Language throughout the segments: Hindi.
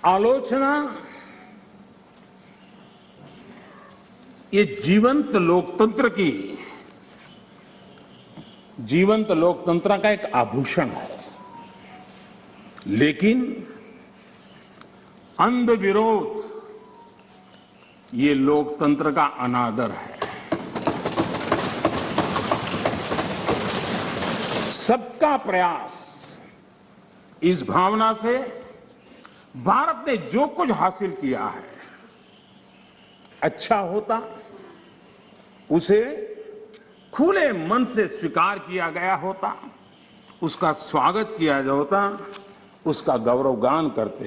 आलोचना ये जीवंत लोकतंत्र का एक आभूषण है, लेकिन अंध विरोध ये लोकतंत्र का अनादर है। सबका प्रयास, इस भावना से भारत ने जो कुछ हासिल किया है, अच्छा होता उसे खुले मन से स्वीकार किया गया होता, उसका स्वागत किया होता, उसका गौरवगान करते।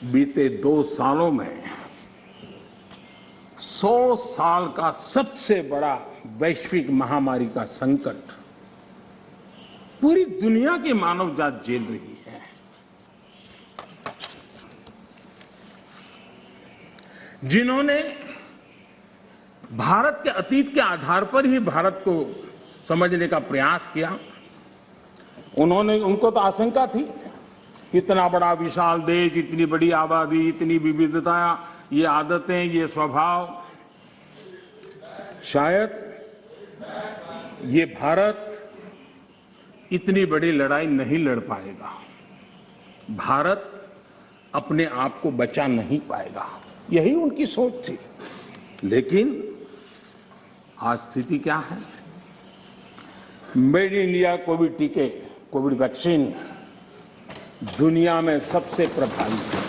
बीते 2 सालों में 100 साल का सबसे बड़ा वैश्विक महामारी का संकट पूरी दुनिया की मानव जात झेल रही है। जिन्होंने भारत के अतीत के आधार पर ही भारत को समझने का प्रयास किया, उनको तो आशंका थी, इतना बड़ा विशाल देश, इतनी बड़ी आबादी, इतनी विविधता, ये आदतें, ये स्वभाव, शायद ये भारत इतनी बड़ी लड़ाई नहीं लड़ पाएगा, भारत अपने आप को बचा नहीं पाएगा, यही उनकी सोच थी। लेकिन आज स्थिति क्या है? मेड इन इंडिया कोविड टीके, कोविड वैक्सीन दुनिया में सबसे प्रभावी है।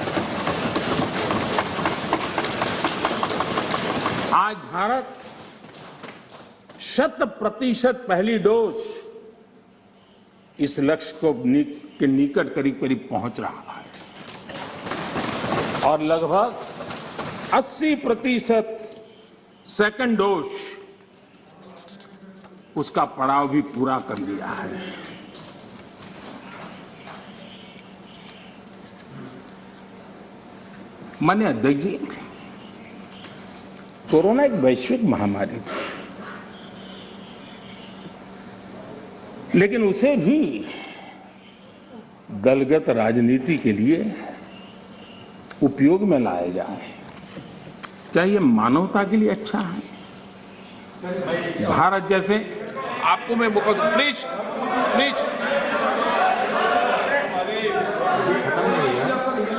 आज भारत 100% पहली डोज इस लक्ष्य के निकट करीब पहुंच रहा है और लगभग 80% सेकंड डोज उसका पड़ाव भी पूरा कर लिया है। माननीय अध्यक्ष जी, कोरोना एक वैश्विक महामारी थी, लेकिन उसे भी दलगत राजनीति के लिए उपयोग में लाया जाए, क्या ये मानवता के लिए अच्छा है? भारत जैसे, आपको मैं मौका दूं, प्लीज प्लीज।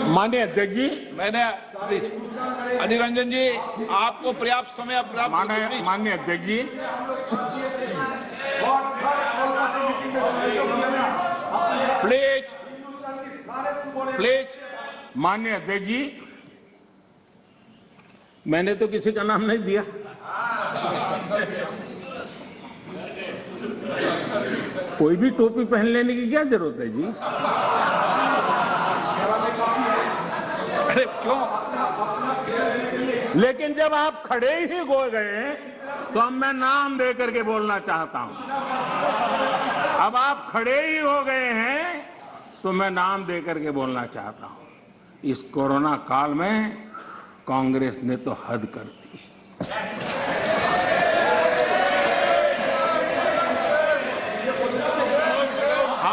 माननीय अध्यक्ष जी, मैंने प्लीज अधीर रंजन जी, आपको पर्याप्त समय माननीय अध्यक्ष जी, प्लीज प्लीज। माननीय अध्यक्ष जी, मैंने तो किसी का नाम नहीं दिया। कोई भी टोपी पहन लेने की क्या जरूरत है जी? अरे क्यों? लेकिन जब आप खड़े ही हो गए तो अब मैं नाम दे करके बोलना चाहता हूं। अब आप खड़े ही हो गए हैं तो मैं नाम दे करके बोलना चाहता हूं। इस कोरोना काल में कांग्रेस ने तो हद कर दी।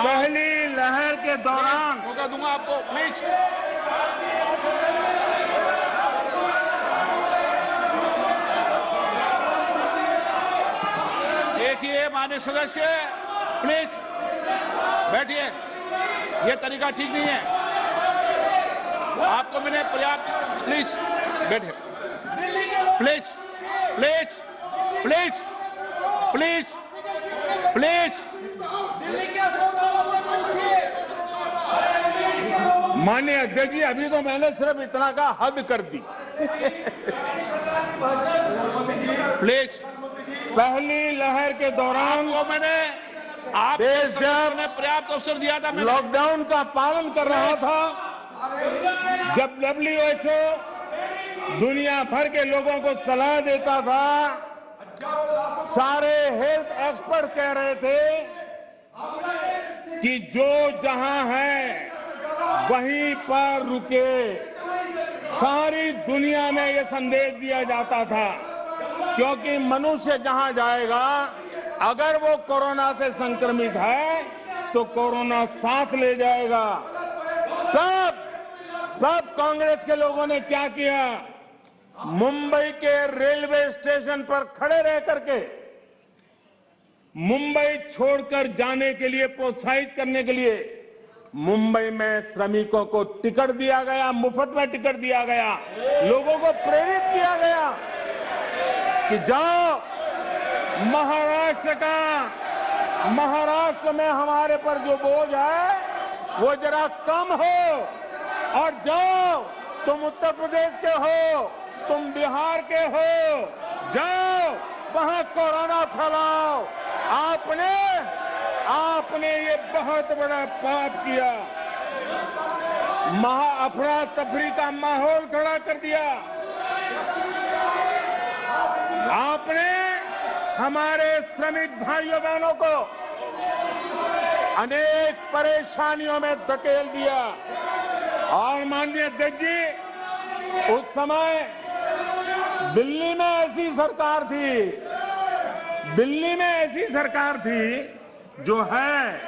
पहली लहर के दौरान, मौका दूंगा आपको, प्लीज। देखिए माननीय सदस्य, प्लीज बैठिए, ये तरीका ठीक नहीं है। आपको मैंने पर्याप्त, प्लीज बैठिए, please please please please please. माननीय अध्यक्ष जी, अभी तो मैंने सिर्फ इतना का हद कर दी। प्लीज। पहली लहर के दौरान वो मैंने देश जब पर्याप्त अवसर दिया था, लॉकडाउन का पालन कर रहा था, जब WHO दुनिया भर के लोगों को सलाह देता था, सारे हेल्थ एक्सपर्ट कह रहे थे कि जो जहां है वहीं पर रुके। सारी दुनिया में यह संदेश दिया जाता था, क्योंकि मनुष्य जहां जाएगा, अगर वो कोरोना से संक्रमित है तो कोरोना साथ ले जाएगा। तब तब कांग्रेस के लोगों ने क्या किया, मुंबई के रेलवे स्टेशन पर खड़े रह करके मुंबई छोड़कर जाने के लिए प्रोत्साहित करने के लिए मुंबई में श्रमिकों को टिकट दिया गया, मुफ्त में टिकट दिया गया, लोगों को प्रेरित किया गया कि जाओ महाराष्ट्र में हमारे पर जो बोझ है वो जरा कम हो, और जाओ तुम उत्तर प्रदेश के हो, तुम बिहार के हो, जाओ वहां कोरोना फैलाओ। आपने ये बहुत बड़ा पाप किया, अफरा तफरी का माहौल खड़ा कर दिया। आपने हमारे श्रमिक भाइयों बहनों को अनेक परेशानियों में धकेल दिया। और माननीय अध्यक्ष जी, उस समय दिल्ली में ऐसी सरकार थी जो है,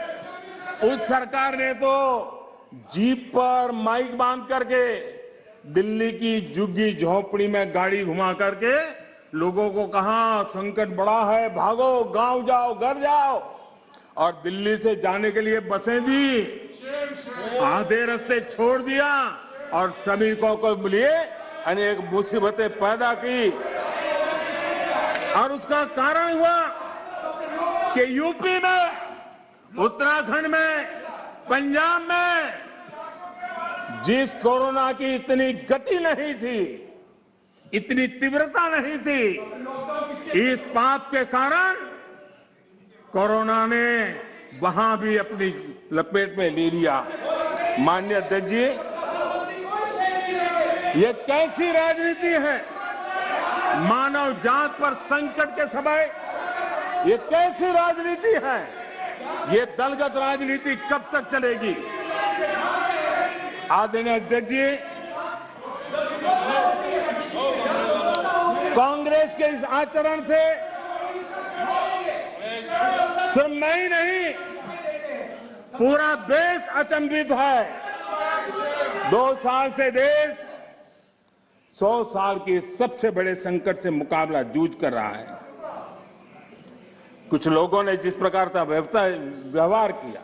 उस सरकार ने तो जीप पर माइक बांध करके दिल्ली की झुग्गी झोपड़ी में गाड़ी घुमा करके लोगों को कहा संकट बड़ा है, भागो, गांव जाओ, घर जाओ, और दिल्ली से जाने के लिए बसें दी, आधे रास्ते छोड़ दिया और श्रमिकों को लिए अनेक मुसीबतें पैदा की। और उसका कारण हुआ कि यूपी में, उत्तराखंड में, पंजाब में जिस कोरोना की इतनी गति नहीं थी, इतनी तीव्रता नहीं थी, इस पाप के कारण कोरोना ने वहां भी अपनी लपेट में ले लिया। माननीय अध्यक्ष जी, ये कैसी राजनीति है? मानव जात पर संकट के समय ये कैसी राजनीति है? ये दलगत राजनीति कब तक चलेगी? आदरणीय अध्यक्ष जी, कांग्रेस के इस आचरण से सिर्फ मैं ही नहीं, पूरा देश अचंभित है। 2 साल से देश 100 साल के सबसे बड़े संकट से मुकाबला जूझ कर रहा है। कुछ लोगों ने जिस प्रकार का व्यवहार किया,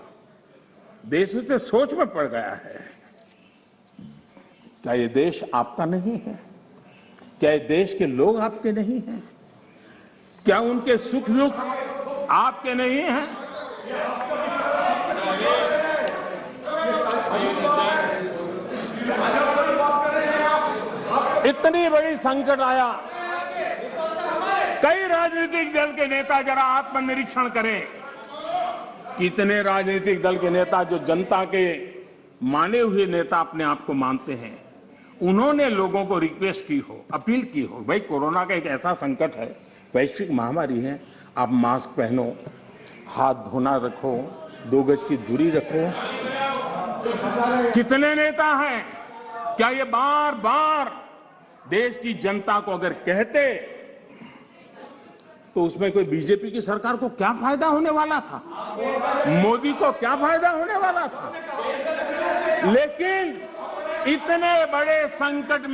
देश उससे सोच में पड़ गया है। क्या ये देश आपका नहीं है? क्या ये देश के लोग आपके नहीं हैं? क्या उनके सुख दुख आपके नहीं हैं? इतनी बड़ी संकट आया, कई राजनीतिक दल के नेता जरा आत्मनिरीक्षण करें। कितने राजनीतिक दल के नेता जो जनता के माने हुए नेता अपने आप को मानते हैं, उन्होंने लोगों को रिक्वेस्ट की हो, अपील की हो, भाई कोरोना का एक ऐसा संकट है, वैश्विक महामारी है, आप मास्क पहनो, हाथ धोना रखो, 2 गज की दूरी रखो। कितने नेता हैं? क्या ये बार बार देश की जनता को अगर कहते तो उसमें कोई बीजेपी की सरकार को क्या फायदा होने वाला था? मोदी को क्या फायदा होने वाला था? लेकिन इतने बड़े संकट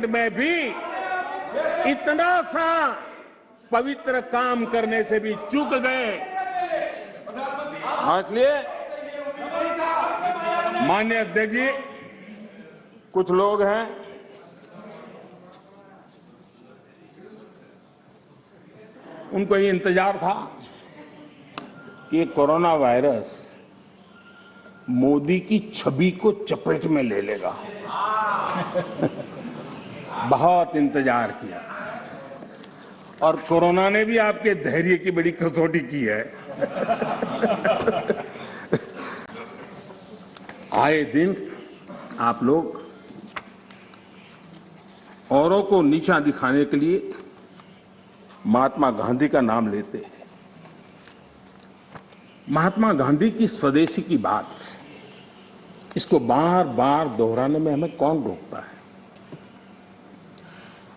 में भी इतना सा पवित्र काम करने से भी चूक गए। इसलिए माननीय अध्यक्ष जी, कुछ लोग हैं उनको ये इंतजार था कि कोरोना वायरस मोदी की छवि को चपेट में ले लेगा। बहुत इंतजार किया और कोरोना ने भी आपके धैर्य की बड़ी कसौटी की है। आए दिन आप लोग औरों को नीचा दिखाने के लिए महात्मा गांधी का नाम लेते हैं। महात्मा गांधी की स्वदेशी की बात, इसको बार बार दोहराने में हमें कौन रोकता है?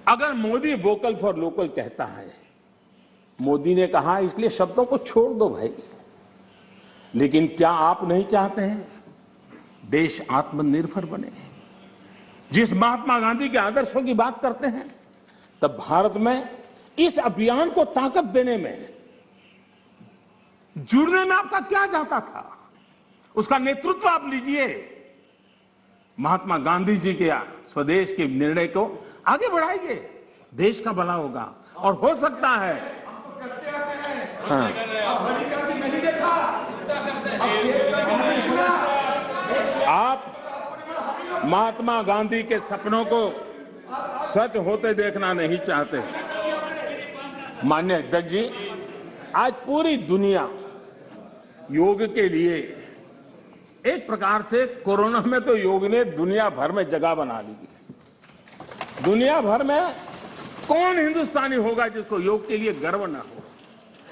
अगर मोदी वोकल फॉर लोकल कहता है, मोदी ने कहा इसलिए शब्दों को छोड़ दो भाई, लेकिन क्या आप नहीं चाहते हैं देश आत्मनिर्भर बने? जिस महात्मा गांधी के आदर्शों की बात करते हैं, तब भारत में इस अभियान को ताकत देने में, जुड़ने में आपका क्या जाता था? उसका नेतृत्व आप लीजिए। महात्मा गांधी जी के स्वदेश के निर्णय को आगे बढ़ाइए, देश का भला होगा। और हो सकता है हाँ, आप महात्मा गांधी के सपनों को सच होते देखना नहीं चाहते। माननीय अध्यक्ष जी, आज पूरी दुनिया योग के लिए, एक प्रकार से कोरोना में तो योग ने दुनिया भर में जगह बना ली। दुनिया भर में कौन हिंदुस्तानी होगा जिसको योग के लिए गर्व ना हो?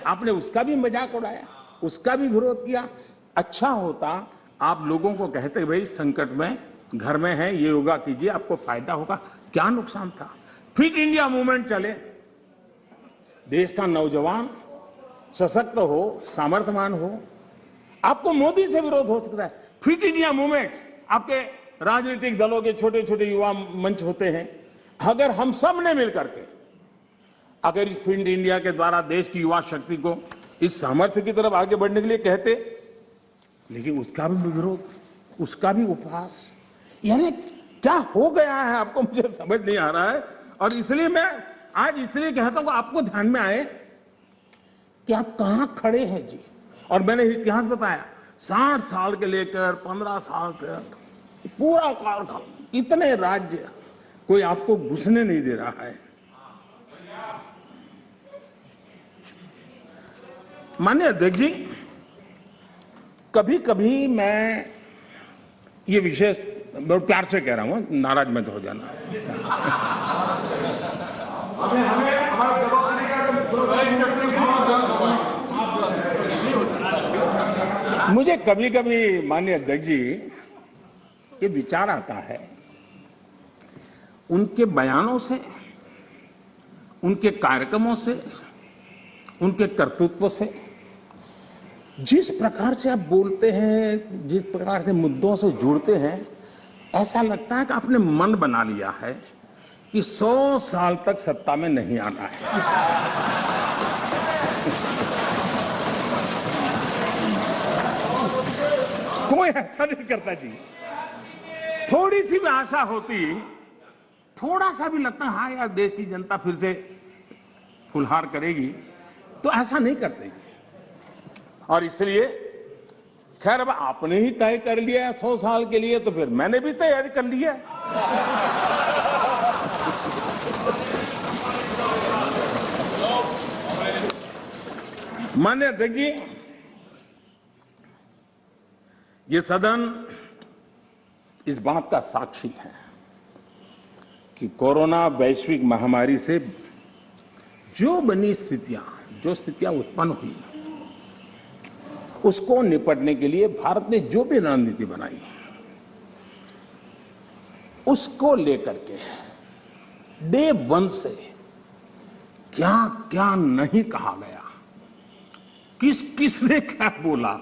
आपने उसका भी मजाक उड़ाया, उसका भी विरोध किया। अच्छा होता आप लोगों को कहते भाई संकट में घर में है, ये योगा कीजिए, आपको फायदा होगा। क्या नुकसान था? फिट इंडिया मूवमेंट चले, देश का नौजवान सशक्त हो, सामर्थ्यवान हो। आपको मोदी से विरोध हो सकता है। फिट इंडिया मूवमेंट, आपके राजनीतिक दलों के छोटे छोटे युवा मंच होते हैं। अगर हम सब ने मिलकर के अगर इस फिट इंडिया के द्वारा देश की युवा शक्ति को इस सामर्थ्य की तरफ आगे बढ़ने के लिए कहते, लेकिन उसका भी विरोध, उसका भी उपहास, यानी क्या हो गया है आपको मुझे समझ नहीं आ रहा है। और इसलिए मैं आज इसलिए कहता हूं आपको ध्यान में आए कि आप कहां खड़े हैं जी। और मैंने इतिहास बताया, 60 साल के लेकर 15 साल तक पूरा कालखंड, इतने राज्य, कोई आपको घुसने नहीं दे रहा है। माननीय अध्यक्ष जी, कभी कभी मैं ये विशेष बहुत प्यार से कह रहा हूं, नाराज मत हो जाना। मुझे कभी कभी माननीय अध्यक्ष जी ये विचार आता है, उनके बयानों से, उनके कार्यक्रमों से, उनके कर्तृत्व से, जिस प्रकार से आप बोलते हैं, जिस प्रकार से मुद्दों से जुड़ते हैं, ऐसा लगता है कि आपने मन बना लिया है कि 100 साल तक सत्ता में नहीं आना है। कोई ऐसा नहीं करता जी। थोड़ी सी भी आशा होती, थोड़ा सा भी लगता है हाँ यार देश की जनता फिर से फुलहार करेगी, तो ऐसा नहीं करते जी। और इसलिए खैर अब आपने ही तय कर लिया है 100 साल के लिए, तो फिर मैंने भी तैयारी कर ली है। माननीय अध्यक्ष जी, ये सदन इस बात का साक्षी है कि कोरोना वैश्विक महामारी से जो बनी स्थितियां, जो स्थितियां उत्पन्न हुई, उसको निपटने के लिए भारत ने जो भी रणनीति बनाई, उसको लेकर के डे 1 से क्या क्या नहीं कहा गया, किस किसने क्या बोला,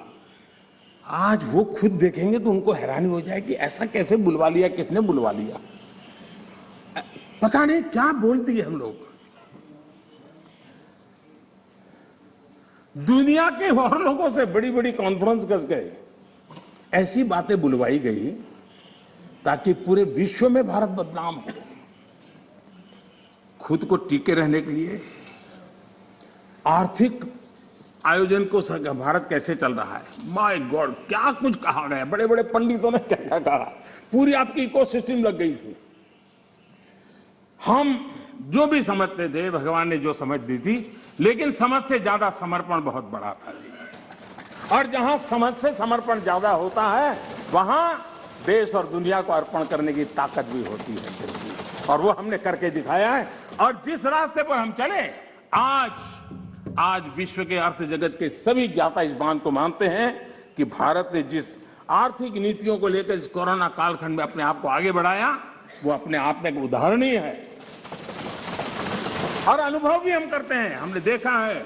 आज वो खुद देखेंगे तो उनको हैरानी हो जाएगी, ऐसा कैसे बुलवा लिया, किसने बुलवा लिया, पता नहीं क्या बोल दिए हम लोग। दुनिया के और लोगों से बड़ी बड़ी कॉन्फ्रेंस कर गए, ऐसी बातें बुलवाई गई ताकि पूरे विश्व में भारत बदनाम हो। खुद को टिके रहने के लिए आर्थिक आयोजन को भारत कैसे चल रहा है, माय गॉड क्या कुछ कहा गया, बड़े बड़े पंडितों ने क्या क्या कहा, पूरी आपकी इकोसिस्टम लग गई थी। हम जो भी समझते थे, भगवान ने जो समझ दी थी, लेकिन समझ से ज्यादा समर्पण बहुत बड़ा था जी। और जहां समझ से समर्पण ज्यादा होता है, वहां देश और दुनिया को अर्पण करने की ताकत भी होती है, और वो हमने करके दिखाया है। और जिस रास्ते पर हम चले, आज विश्व के अर्थ जगत के सभी ज्ञाता इस बात को मानते हैं कि भारत ने जिस आर्थिक नीतियों को लेकर इस कोरोना कालखंड में अपने आप को आगे बढ़ाया, वो अपने आप में एक उदाहरणीय है। और अनुभव भी हम करते हैं, हमने देखा है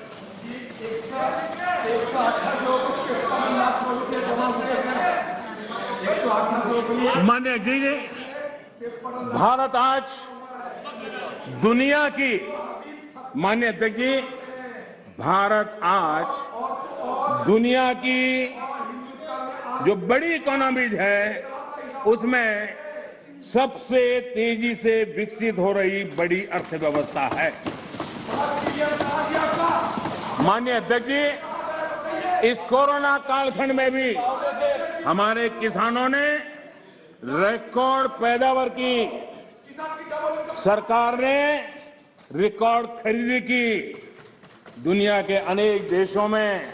मान्य जी, भारत आज दुनिया की, माननीय अध्यक्ष जी, भारत आज दुनिया की जो बड़ी इकोनॉमीज है उसमें सबसे तेजी से विकसित हो रही बड़ी अर्थव्यवस्था है। माननीय अध्यक्ष जी, इस कोरोना कालखंड में भी हमारे किसानों ने रिकॉर्ड पैदावार की, सरकार ने रिकॉर्ड खरीदी की। दुनिया के अनेक देशों में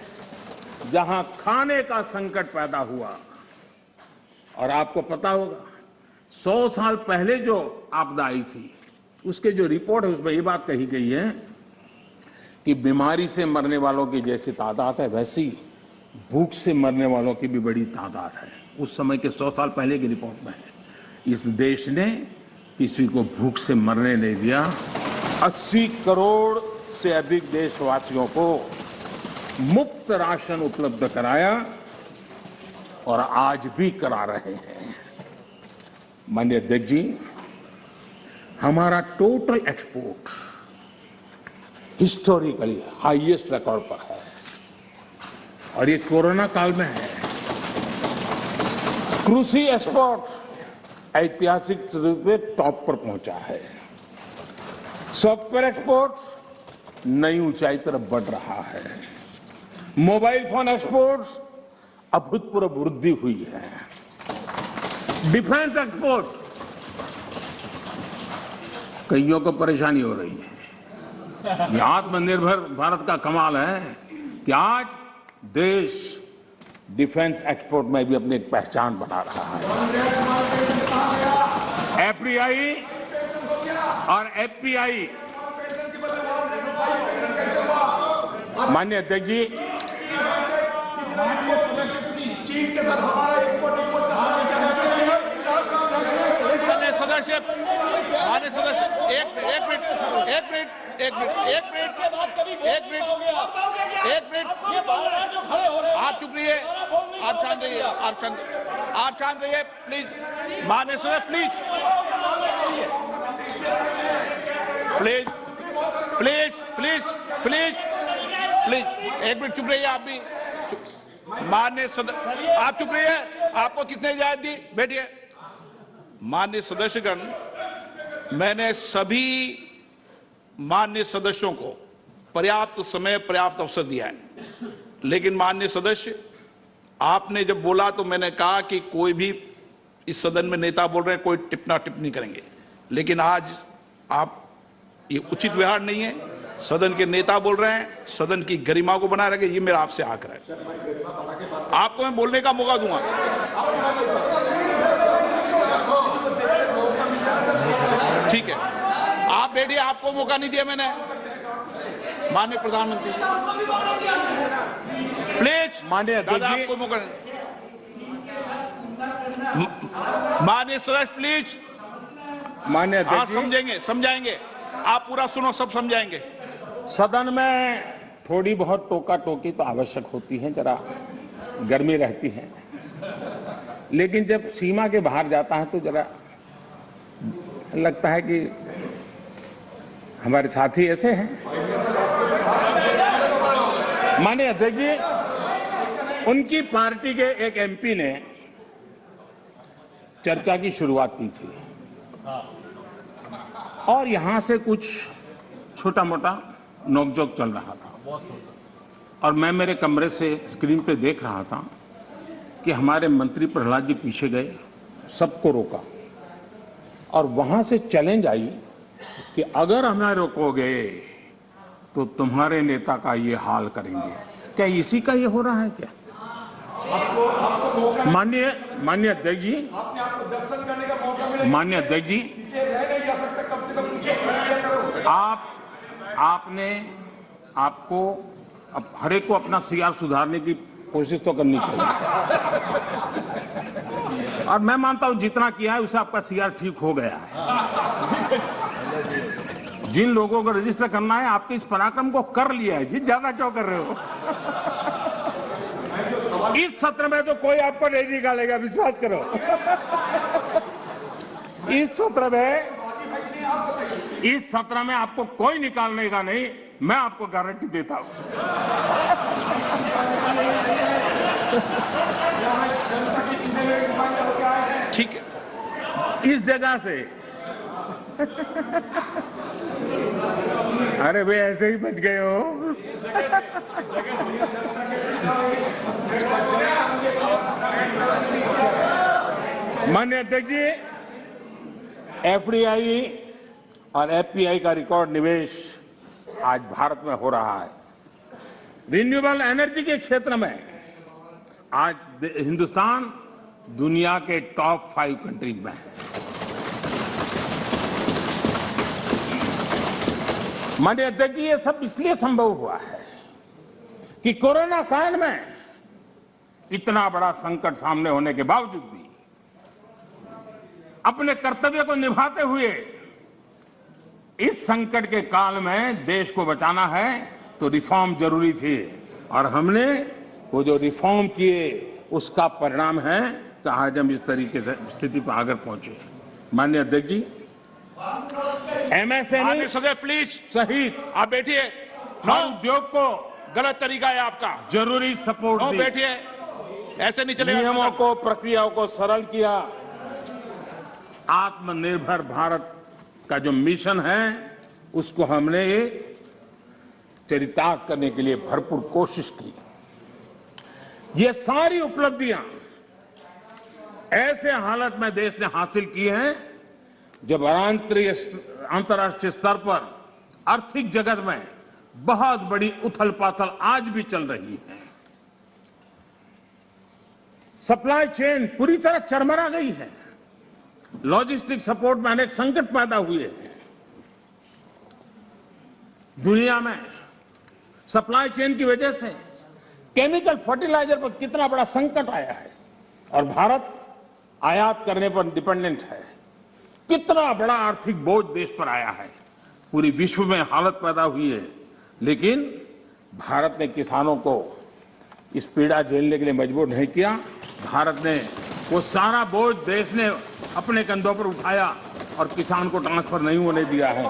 जहां खाने का संकट पैदा हुआ, और आपको पता होगा 100 साल पहले जो आपदा आई थी उसके जो रिपोर्ट है उसमें ये बात कही गई है कि बीमारी से मरने वालों की जैसी तादाद है वैसी भूख से मरने वालों की भी बड़ी तादाद है। उस समय के 100 साल पहले की रिपोर्ट में है। इस देश ने किसी को भूख से मरने नहीं दिया। 80 करोड़ से अधिक देशवासियों को मुफ्त राशन उपलब्ध कराया और आज भी करा रहे हैं। माननीय अध्यक्ष जी, हमारा total export historically highest record पर है और ये कोरोना काल में है। कृषि एक्सपोर्ट ऐतिहासिक रूप से टॉप पर पहुंचा है। सॉफ्टवेयर एक्सपोर्ट नई ऊंचाई तरफ बढ़ रहा है। मोबाइल फोन एक्सपोर्ट अभूतपूर्व वृद्धि हुई है। डिफेंस एक्सपोर्ट, कईयों को परेशानी हो रही है। ये आत्मनिर्भर भारत का कमाल है कि आज देश डिफेंस एक्सपोर्ट में भी अपनी एक पहचान बना रहा है। एफडीआई और एफपीआई, माननीय अध्यक्ष जी, सदस्य एक मिनट आप चुप रहिए, आप शांत रहिए, आप शांत रहिए प्लीज। माननीय सदस्य please please please please please एक मिनट चुप रहिए। आप भी माननीय सदस्य, आप चुप रहिए। आपको किसने इजाजत दी? बैठिए। माननीय सदस्यगण, मैंने सभी माननीय सदस्यों को पर्याप्त समय, पर्याप्त अवसर दिया है, लेकिन माननीय सदस्य, आपने जब बोला तो मैंने कहा कि कोई भी इस सदन में नेता बोल रहे हैं, कोई टिप्पणी टिप्पणी करेंगे, लेकिन आज आप ये उचित व्यवहार नहीं है। सदन के नेता बोल रहे हैं, सदन की गरिमा को बनाए रखें, ये मेरा आपसे आग्रह है। आपको मैं बोलने का मौका दूंगा। ठीक है, आप बैठिए, आपको मौका नहीं दिया मैंने। माननीय प्रधानमंत्री प्लीज, माननीय दादा आपको मौका नहीं। माननीय सदस्य प्लीज। माननीय हाँ, अध्यक्ष जी, समझेंगे, समझाएंगे, आप पूरा सुनो, सब समझाएंगे। सदन में थोड़ी बहुत टोका टोकी तो आवश्यक होती है, जरा गर्मी रहती है, लेकिन जब सीमा के बाहर जाता है तो जरा लगता है कि हमारे साथी ऐसे हैं। माननीय अध्यक्ष जी, उनकी पार्टी के एक एमपी ने चर्चा की शुरुआत की थी और यहां से कुछ छोटा मोटा नोकझोंक चल रहा था और मैं मेरे कमरे से स्क्रीन पे देख रहा था कि हमारे मंत्री प्रहलाद जी पीछे गए, सबको रोका और वहां से चैलेंज आई कि अगर हमें रोकोगे तो तुम्हारे नेता का ये हाल करेंगे। क्या इसी का ये हो रहा है क्या? माननीय अध्यक्ष जी, माननीय अध्यक्ष जी, आपको अब हर एक को अपना सीआर सुधारने की कोशिश तो करनी चाहिए और मैं मानता हूं जितना किया है उससे आपका सीआर ठीक हो गया है। जिन लोगों को रजिस्टर करना है आपके इस पराक्रम को कर लिया है जी, ज्यादा क्यों कर रहे हो? इस सत्र में तो कोई आपको नहीं निकालेगा, विश्वास करो। इस सत्र में आपको कोई निकालने का नहीं, मैं आपको गारंटी देता हूं। ठीक है, इस जगह से अरे वे ऐसे ही बच गए हो। माननीय अध्यक्ष जी, एफडीआई और एफपीआई का रिकॉर्ड निवेश आज भारत में हो रहा है। रिन्यूएबल एनर्जी के क्षेत्र में आज हिंदुस्तान दुनिया के टॉप 5 कंट्रीज में है। माननीय अध्यक्ष जी, ये सब इसलिए संभव हुआ है कि कोरोना काल में इतना बड़ा संकट सामने होने के बावजूद भी अपने कर्तव्य को निभाते हुए इस संकट के काल में देश को बचाना है तो रिफॉर्म जरूरी थी, और हमने वो जो रिफॉर्म किए उसका परिणाम है कि आज हम इस तरीके से स्थिति पर आगे पहुंचे। माननीय अध्यक्ष जी, एमएसएमई सदस्य प्लीज सहित आप बैठिए। हर उद्योग को गलत तरीका है आपका। जरूरी सपोर्ट दी, बैठिए, ऐसे नहीं चलेगा। नियमों को, प्रक्रियाओं को सरल किया। आत्मनिर्भर भारत का जो मिशन है उसको हमने चरितार्थ करने के लिए भरपूर कोशिश की। ये सारी उपलब्धियां ऐसे हालत में देश ने हासिल की हैं जब अंतर्राष्ट्रीय स्तर पर आर्थिक जगत में बहुत बड़ी उथल पाथल आज भी चल रही है। सप्लाई चेन पूरी तरह चरमरा गई है। लॉजिस्टिक सपोर्ट में अनेक संकट पैदा हुए हैं। दुनिया में सप्लाई चेन की वजह से केमिकल फर्टिलाइजर पर कितना बड़ा संकट आया है, और भारत आयात करने पर डिपेंडेंट है। कितना बड़ा आर्थिक बोझ देश पर आया है। पूरी विश्व में हालत पैदा हुई है, लेकिन भारत ने किसानों को इस पीड़ा झेलने के लिए मजबूर नहीं किया। भारत ने वो सारा बोझ देश ने अपने कंधों पर उठाया और किसान को ट्रांसफर नहीं होने दिया है।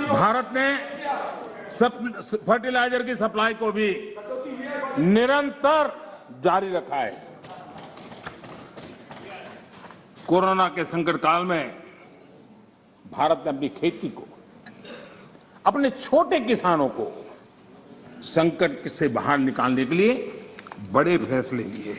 भारत ने फर्टिलाइजर की सप्लाई को भी निरंतर जारी रखा है। कोरोना के संकट काल में भारत ने अपनी खेती को, अपने छोटे किसानों को संकट से बाहर निकालने के लिए बड़े फैसले लिए।